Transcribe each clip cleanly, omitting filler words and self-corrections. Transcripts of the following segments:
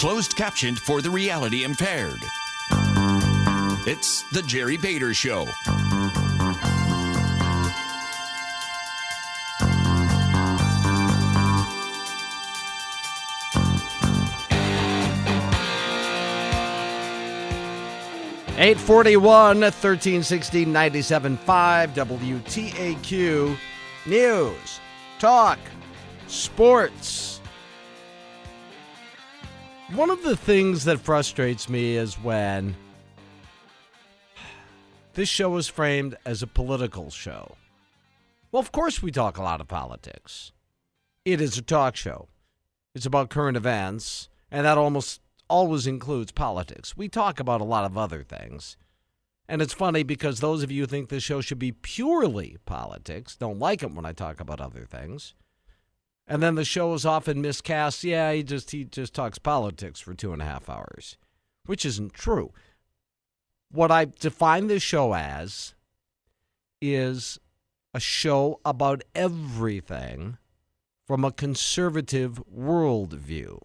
closed captioned for the reality impaired. It's The Jerry Bader Show. (841) 1360 97.5 WTAQ News, Talk, Sports. One of the things that frustrates me is when this show is framed as a political show. Well, of course we talk a lot of politics. It is a talk show. It's about current events, and that almost always includes politics. We talk about a lot of other things. And it's funny because those of you who think this show should be purely politics don't like it when I talk about other things. And then the show is often miscast. Yeah, he just talks politics for 2.5 hours, which isn't true. What I define this show as is a show about everything from a conservative worldview.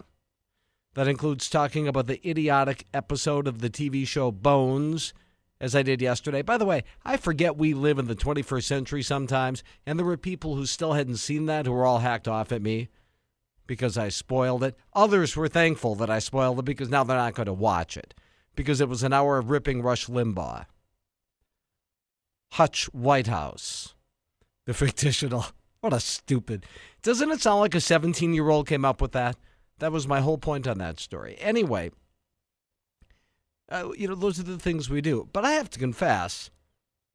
That includes talking about the idiotic episode of the TV show Bones, as I did yesterday. By the way, I forget we live in the 21st century sometimes, and there were people who still hadn't seen that who were all hacked off at me because I spoiled it. Others were thankful that I spoiled it because now they're not going to watch it because it was an hour of ripping Rush Limbaugh. Hutch White House, the fictional. What a stupid. Doesn't it sound like a 17-year-old came up with that? That was my whole point on that story. Anyway, those are the things we do. But I have to confess,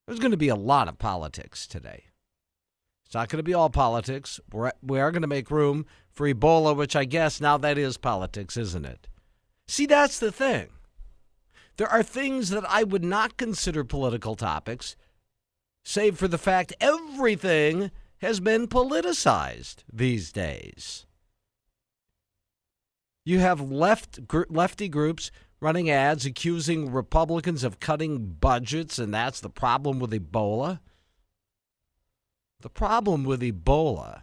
there's going to be a lot of politics today. It's not going to be all politics. We are going to make room for Ebola, which I guess now that is politics, isn't it? See, that's the thing. There are things that I would not consider political topics, save for the fact everything has been politicized these days. You have lefty groups running ads accusing Republicans of cutting budgets, and that's the problem with Ebola. The problem with Ebola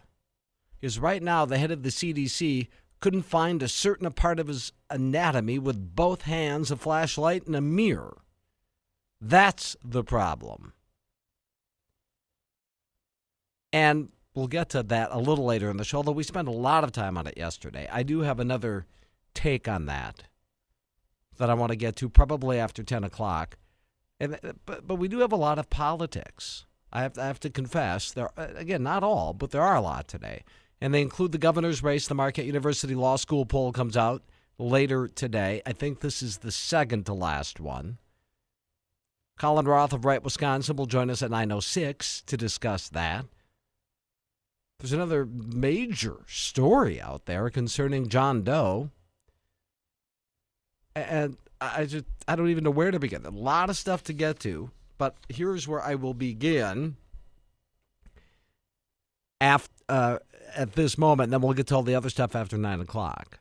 is right now the head of the CDC couldn't find a certain part of his anatomy with both hands, a flashlight, and a mirror. That's the problem. And we'll get to that a little later in the show, although we spent a lot of time on it yesterday. I do have another take on that I want to get to probably after 10 o'clock. But we do have a lot of politics. I have to confess, there, again, not all, but there are a lot today. And they include the governor's race. The Marquette University Law School poll comes out later today. I think this is the second to last one. Colin Roth of Wright, Wisconsin will join us at 9:06 to discuss that. There's another major story out there concerning John Doe. And I don't even know where to begin. A lot of stuff to get to, but here's where I will begin at this moment, and then we'll get to all the other stuff after 9 o'clock.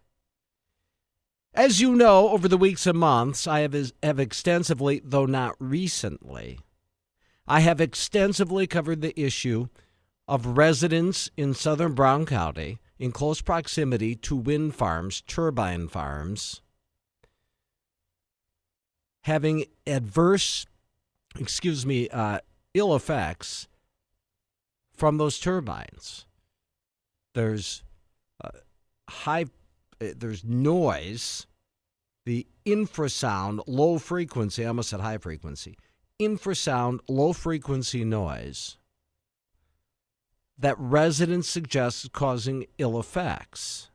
As you know, over the weeks and months, I have extensively, though not recently, I have extensively covered the issue of residents in southern Brown County in close proximity to wind farms, turbine farms, having ill effects from those turbines. There's there's noise, the infrasound, low frequency, I almost said high frequency, infrasound, low frequency noise that residents suggest is causing ill effects.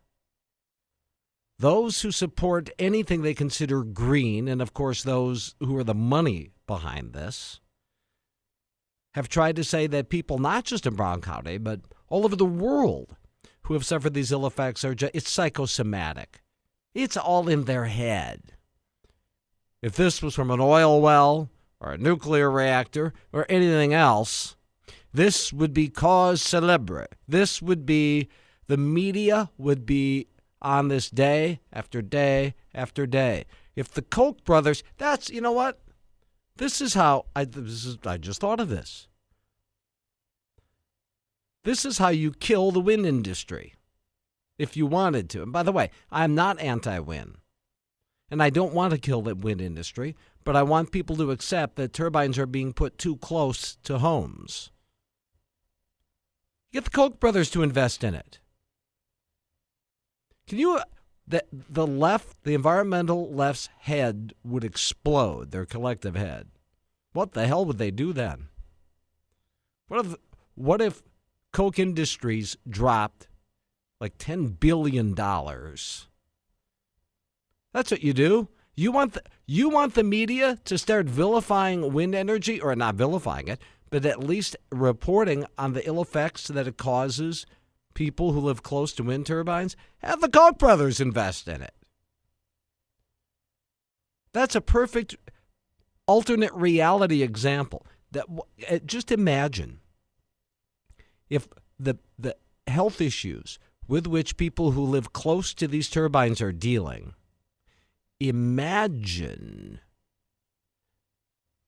Those who support anything they consider green, and of course those who are the money behind this, have tried to say that people not just in Brown County, but all over the world who have suffered these ill effects it's psychosomatic. It's all in their head. If this was from an oil well or a nuclear reactor or anything else, this would be cause célèbre. This would be, the media would be on this day after day after day. If the Koch brothers, that's, you know what? This is how, I just thought of this. This is how you kill the wind industry, if you wanted to. And by the way, I'm not anti-wind. And I don't want to kill the wind industry, but I want people to accept that turbines are being put too close to homes. Get the Koch brothers to invest in it. Can you... The left, the environmental left's head would explode, their collective head. What the hell would they do then? What if Koch Industries dropped like $10 billion? That's what you do. You want the media to start vilifying wind energy, or not vilifying it, but at least reporting on the ill effects that it causes people who live close to wind turbines? Have the Koch brothers invest in it. That's a perfect alternate reality example. Just imagine if the health issues with which people who live close to these turbines are dealing. Imagine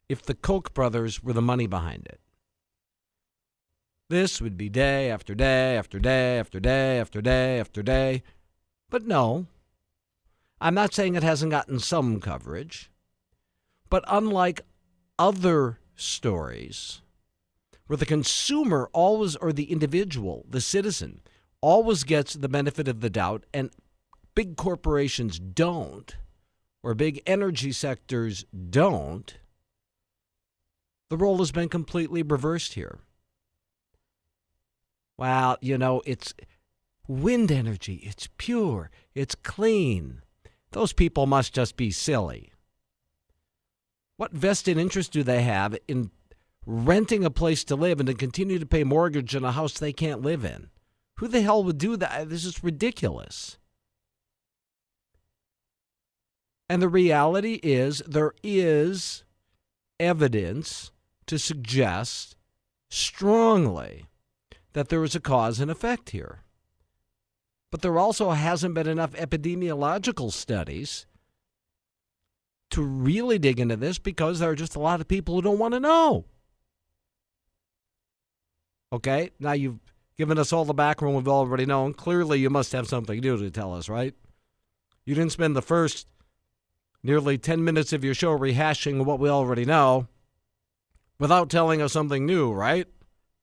if the Koch brothers were the money behind it. This would be day after day after day after day after day after day. But no, I'm not saying it hasn't gotten some coverage. But unlike other stories where the consumer always, or the individual, the citizen, always gets the benefit of the doubt and big corporations don't, or big energy sectors don't, the role has been completely reversed here. Well, it's wind energy. It's pure. It's clean. Those people must just be silly. What vested interest do they have in renting a place to live and to continue to pay mortgage on a house they can't live in? Who the hell would do that? This is ridiculous. And the reality is there is evidence to suggest strongly that there is a cause and effect here. But there also hasn't been enough epidemiological studies to really dig into this because there are just a lot of people who don't want to know. Okay, now you've given us all the background we've already known. Clearly you must have something new to tell us, right? You didn't spend the first nearly 10 minutes of your show rehashing what we already know without telling us something new, right?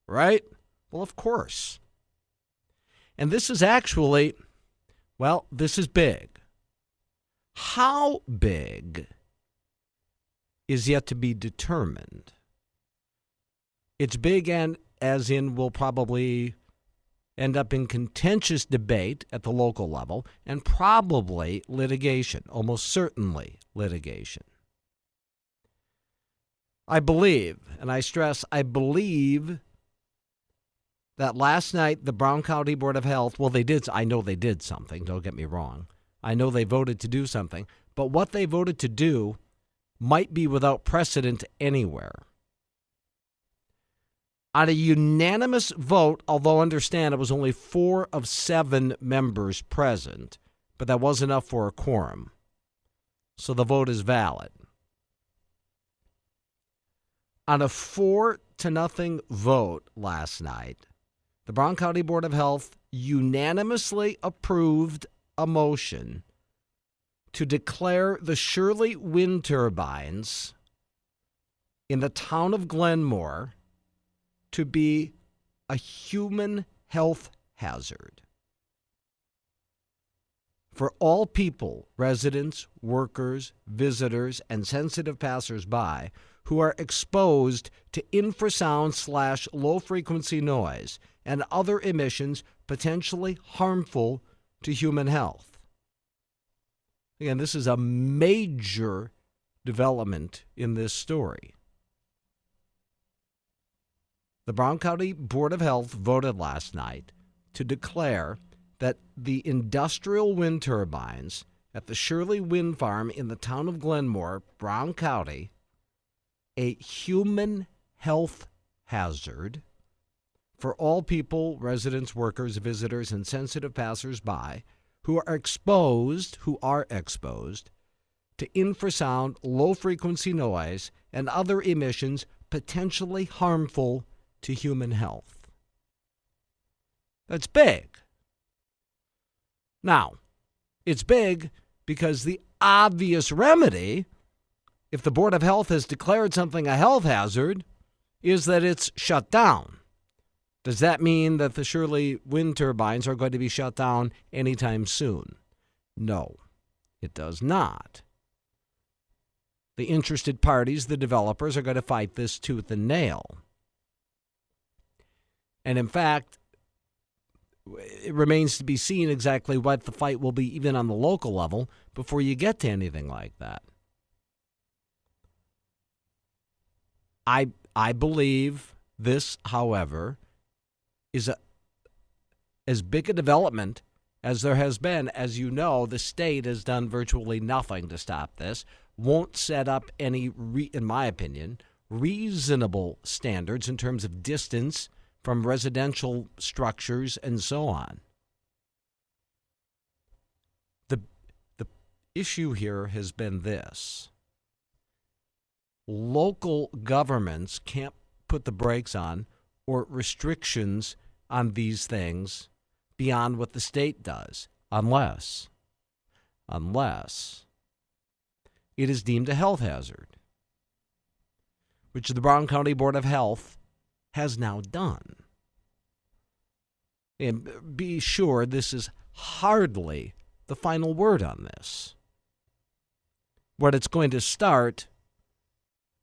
Right? Well, of course. And this is actually, this is big. How big is yet to be determined. It's big, and as in will probably end up in contentious debate at the local level and probably litigation, almost certainly litigation. I believe, and I stress, I believe that last night the Brown County Board of Health, I know they did something, don't get me wrong. I know they voted to do something, but what they voted to do might be without precedent anywhere. On a unanimous vote, although understand it was only 4 of 7 members present, but that was enough for a quorum. So the vote is valid. On a 4-0 vote last night, the Brown County Board of Health unanimously approved a motion to declare the Shirley Wind turbines in the town of Glenmore to be a human health hazard for all people, residents, workers, visitors, and sensitive passersby who are exposed to infrasound/low-frequency noise and other emissions potentially harmful to human health. Again, this is a major development in this story. The Brown County Board of Health voted last night to declare that the industrial wind turbines at the Shirley Wind Farm in the town of Glenmore, Brown County, a human health hazard for all people, residents, workers, visitors, and sensitive passersby who are exposed to infrasound, low-frequency noise, and other emissions potentially harmful to human health. That's big. Now, it's big because the obvious remedy, if the Board of Health has declared something a health hazard, is that it's shut down. Does that mean that the Shirley Wind turbines are going to be shut down anytime soon? No, it does not. The interested parties, the developers, are going to fight this tooth and nail. And in fact, it remains to be seen exactly what the fight will be, even on the local level, before you get to anything like that. I believe this, however, is as big a development as there has been. As you know, the state has done virtually nothing to stop this, won't set up any, in my opinion, reasonable standards in terms of distance from residential structures and so on. The issue here has been this. Local governments can't put the brakes on or restrictions on these things beyond what the state does, unless it is deemed a health hazard, which the Brown County Board of Health has now done. And be sure this is hardly the final word on this. What it's going to start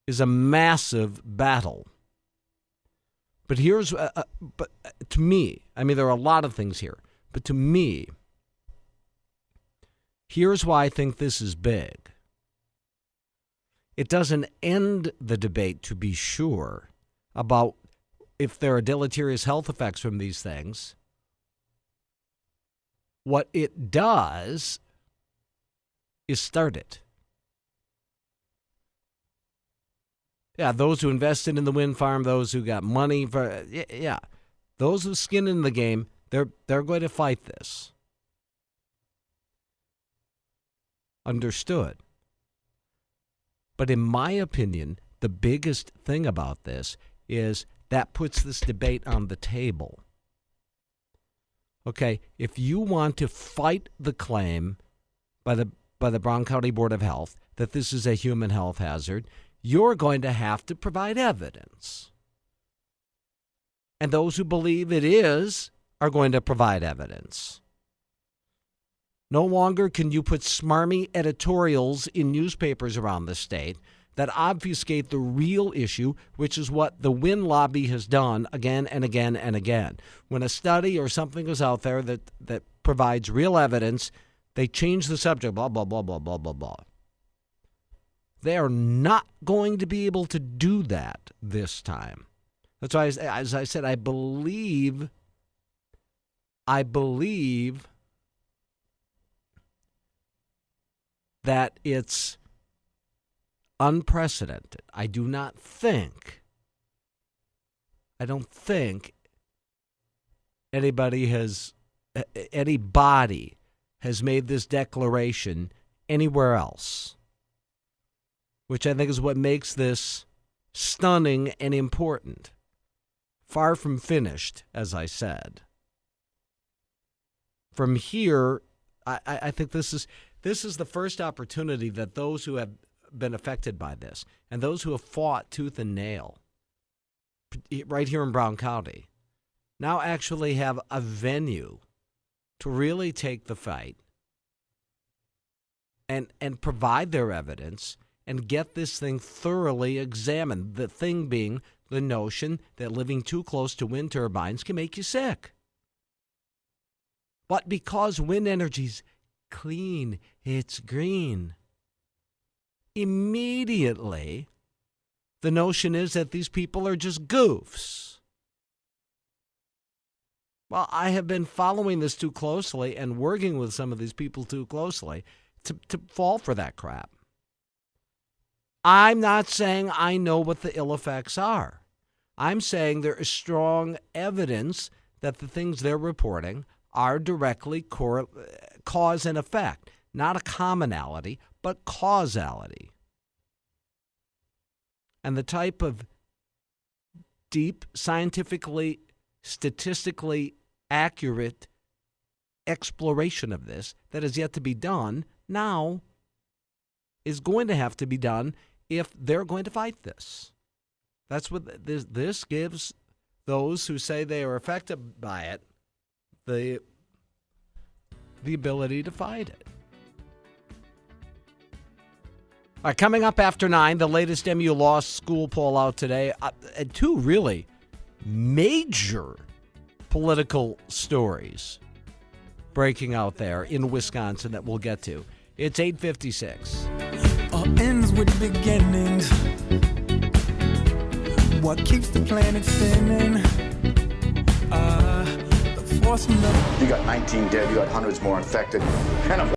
is a massive battle. But but to me, I mean, there are a lot of things here, but to me, here's why I think this is big. It doesn't end the debate, to be sure, about if there are deleterious health effects from these things. What it does is start it. Yeah, those who invested in the wind farm, those who got money for, those with skin in the game, they're going to fight this. Understood. But in my opinion, the biggest thing about this is that puts this debate on the table. Okay, if you want to fight the claim by the Brown County Board of Health that this is a human health hazard, you're going to have to provide evidence. And those who believe it is are going to provide evidence. No longer can you put smarmy editorials in newspapers around the state that obfuscate the real issue, which is what the wind lobby has done again and again and again. When a study or something is out there that provides real evidence, they change the subject, blah, blah, blah, blah, blah, blah, blah. They are not going to be able to do that this time. That's why, as I said, I believe that it's unprecedented. I don't think anybody has made this declaration anywhere else, which I think is what makes this stunning and important. Far from finished, as I said. From here, I think this is the first opportunity that those who have been affected by this and those who have fought tooth and nail right here in Brown County now actually have a venue to really take the fight and provide their evidence and get this thing thoroughly examined. The thing being the notion that living too close to wind turbines can make you sick. But because wind energy's clean, it's green, immediately the notion is that these people are just goofs. Well, I have been following this too closely and working with some of these people too closely to fall for that crap. I'm not saying I know what the ill effects are. I'm saying there is strong evidence that the things they're reporting are directly cause and effect, not a commonality, but causality. And the type of deep, scientifically, statistically accurate exploration of this that is yet to be done now is going to have to be done if they're going to fight this. That's what this gives those who say they are affected by it the ability to fight it. All right, coming up after 9, the latest MU Law School poll out today. And two really major political stories breaking out there in Wisconsin that we'll get to. It's 8:56. All ends with beginnings. What keeps the planet spinning? The force from the... You got 19 dead, you got hundreds more infected, and